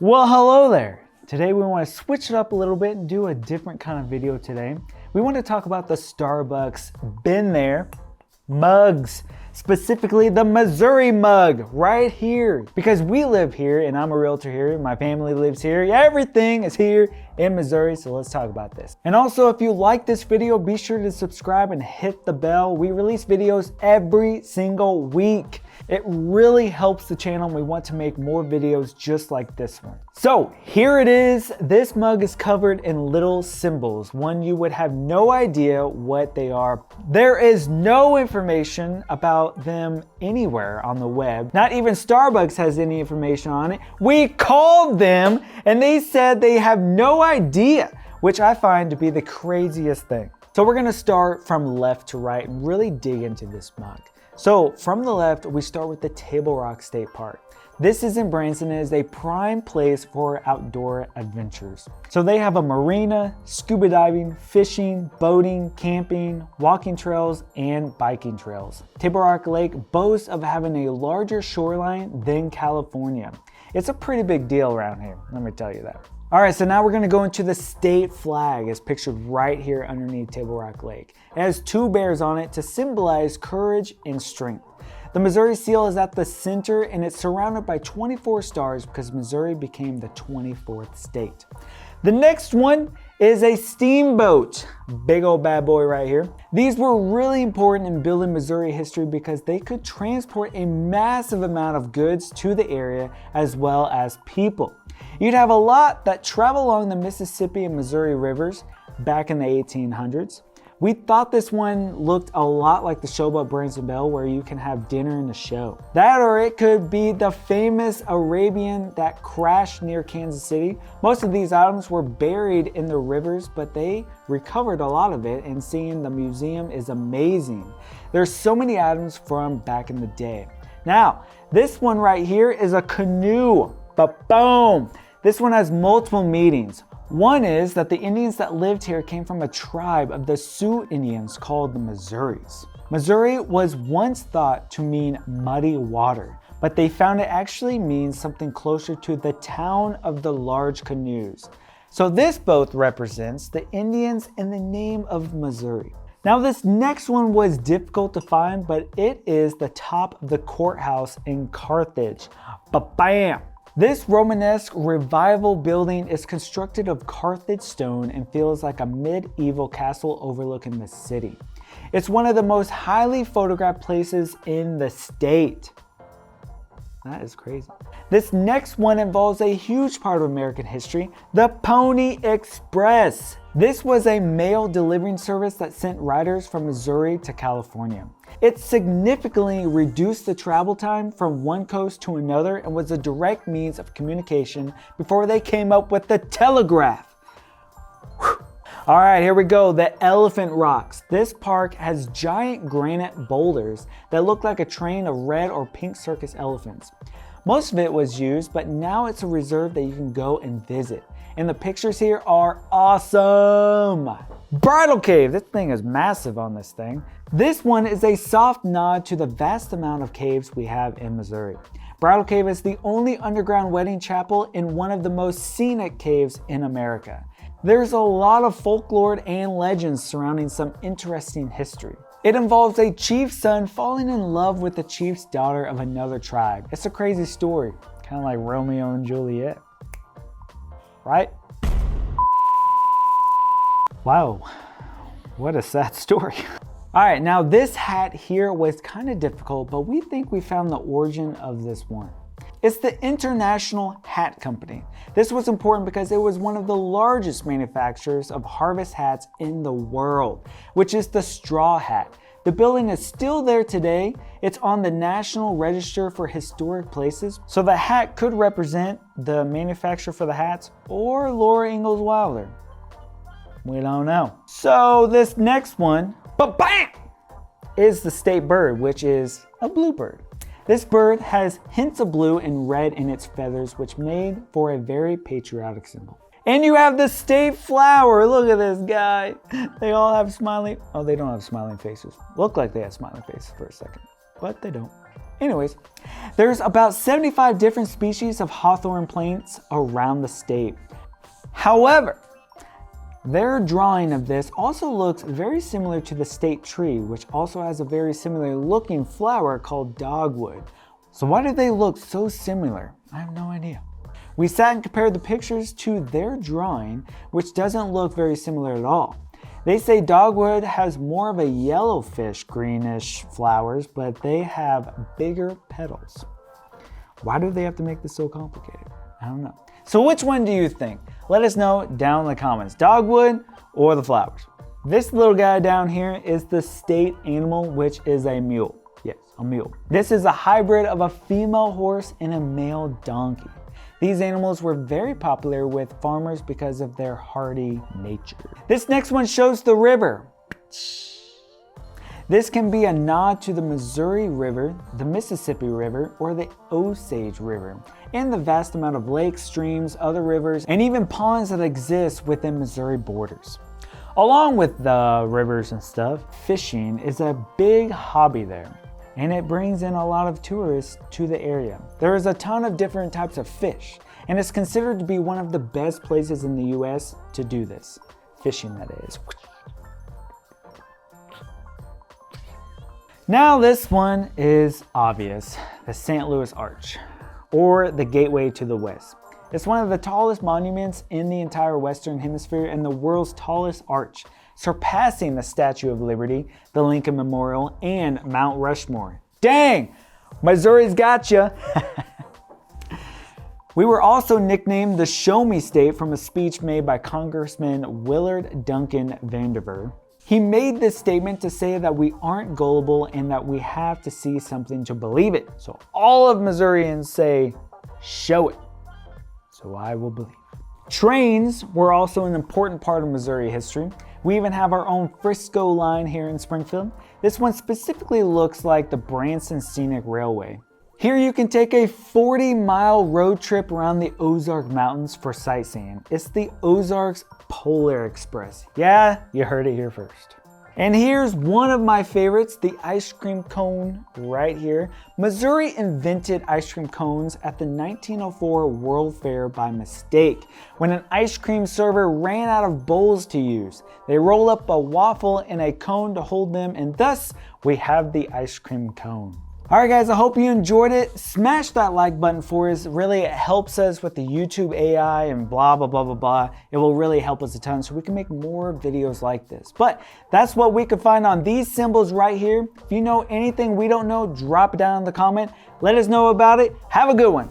Well, hello there. Today we want to switch it up a little bit and do a different kind of video today. We want to talk about the Starbucks Been There mugs, specifically the Missouri mug right here, because we live here and I'm a realtor here, my family lives here, everything is here in Missouri, so let's talk about this. And also, if you like this video, be sure to subscribe and hit the bell. We release videos every single week. It really helps the channel and we want to make more videos just like this one. So here it is. This mug is covered in little symbols, one you would have no idea what they are. There is no information about them anywhere on the web. Not even Starbucks has any information on it. We called them and they said they have no idea, which I find to be the craziest thing. So we're gonna start from left to right and really dig into this mug. So from the left, we start with the Table Rock State Park. This is in Branson and is a prime place for outdoor adventures. So they have a marina, scuba diving, fishing, boating, camping, walking trails, and biking trails. Table Rock Lake boasts of having a larger shoreline than California. It's a pretty big deal around here, let me tell you that. All right, so now we're gonna go into the state flag as pictured right here underneath Table Rock Lake. It has two bears on it to symbolize courage and strength. The Missouri seal is at the center and it's surrounded by 24 stars because Missouri became the 24th state. The next one is a steamboat. Big old bad boy right here. These were really important in building Missouri history because they could transport a massive amount of goods to the area as well as people. You'd have a lot that travel along the Mississippi and Missouri rivers back in the 1800s. We thought this one looked a lot like the showboat Branson Belle, where you can have dinner in the show. That, or it could be the famous Arabian that crashed near Kansas City. Most of these items were buried in the rivers, but they recovered a lot of it, and seeing the museum is amazing. There's so many items from back in the day. Now, this one right here is a canoe, but boom! This one has multiple meanings. One is that the Indians that lived here came from a tribe of the Sioux Indians called the Missouris. Missouri was once thought to mean muddy water, but they found it actually means something closer to the town of the large canoes. So this both represents the Indians and the name of Missouri. Now this next one was difficult to find, but it is the top of the courthouse in Carthage. Ba-bam! This Romanesque revival building is constructed of Carthage stone and feels like a medieval castle overlooking the city. It's one of the most highly photographed places in the state. That is crazy. This next one involves a huge part of American history, the Pony Express. This was a mail delivering service that sent riders from Missouri to California. It significantly reduced the travel time from one coast to another and was a direct means of communication before they came up with the telegraph. Whew. All right, here we go, the Elephant Rocks. This park has giant granite boulders that look like a train of red or pink circus elephants. Most of it was used, but now it's a reserve that you can go and visit. And the pictures here are awesome. Bridal Cave, this thing is massive on this thing. This one is a soft nod to the vast amount of caves we have in Missouri. Bridal Cave is the only underground wedding chapel in one of the most scenic caves in America. There's a lot of folklore and legends surrounding some interesting history. It involves a chief's son falling in love with the chief's daughter of another tribe. It's a crazy story, kind of like Romeo and Juliet, right? Wow, what a sad story. All right, now this hat here was kind of difficult, but we think we found the origin of this one. It's the International Hat Company. This was important because it was one of the largest manufacturers of harvest hats in the world, which is the straw hat. The building is still there today. It's on the National Register for Historic Places. So the hat could represent the manufacturer for the hats or Laura Ingalls Wilder. We don't know. So this next one, ba-bam, is the state bird, which is a bluebird. This bird has hints of blue and red in its feathers, which made for a very patriotic symbol. And you have the state flower. Look at this guy. They all have smiling, oh, they don't have smiling faces. Look like they have smiling faces for a second, but they don't. Anyways, there's about 75 different species of hawthorn plants around the state. However, their drawing of this also looks very similar to the state tree, which also has a very similar looking flower called dogwood. So why do they look so similar? I have no idea. We sat and compared the pictures to their drawing, which doesn't look very similar at all. They say dogwood has more of a yellowfish greenish flowers, but they have bigger petals. Why do they have to make this so complicated? I don't know. So which one do you think? Let us know down in the comments, dogwood or the flowers. This little guy down here is the state animal, which is a mule. Yes, a mule. This is a hybrid of a female horse and a male donkey. These animals were very popular with farmers because of their hardy nature. This next one shows the river. This can be a nod to the Missouri River, the Mississippi River, or the Osage River, and the vast amount of lakes, streams, other rivers, and even ponds that exist within Missouri borders. Along with the rivers and stuff, fishing is a big hobby there, and it brings in a lot of tourists to the area. There is a ton of different types of fish, and it's considered to be one of the best places in the US to do this. Fishing, that is. Now this one is obvious, the St. Louis Arch, or the Gateway to the West. It's one of the tallest monuments in the entire Western Hemisphere and the world's tallest arch, surpassing the Statue of Liberty, the Lincoln Memorial, and Mount Rushmore. Dang, Missouri's gotcha. We were also nicknamed the Show Me State from a speech made by Congressman Willard Duncan Vandiver. He made this statement to say that we aren't gullible and that we have to see something to believe it. So all of Missourians say, show it. So I will believe. Trains were also an important part of Missouri history. We even have our own Frisco line here in Springfield. This one specifically looks like the Branson Scenic Railway. Here you can take a 40-mile road trip around the Ozark Mountains for sightseeing. It's the Ozarks Polar Express. Yeah, you heard it here first. And here's one of my favorites, the ice cream cone right here. Missouri invented ice cream cones at the 1904 World Fair by mistake, when an ice cream server ran out of bowls to use. They roll up a waffle in a cone to hold them, and thus we have the ice cream cone. Alright guys, I hope you enjoyed it. Smash that like button for us. Really, it helps us with the YouTube AI and blah, blah, blah, blah, blah. It will really help us a ton so we can make more videos like this. But that's what we could find on these symbols right here. If you know anything we don't know, drop it down in the comment. Let us know about it. Have a good one.